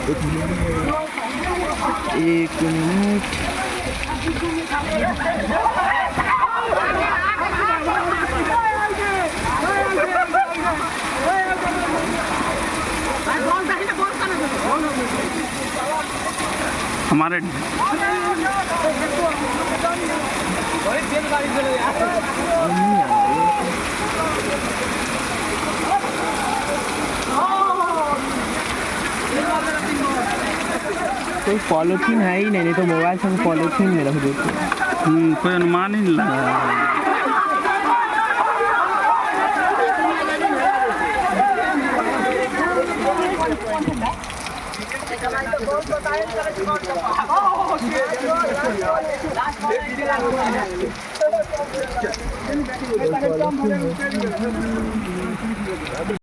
एक मिनट। हमारे कोई पॉलिथीन है ही नहीं, तो मोबाइल से पॉलिथीन में रख देते। कोई अनुमान ही नहीं लगा।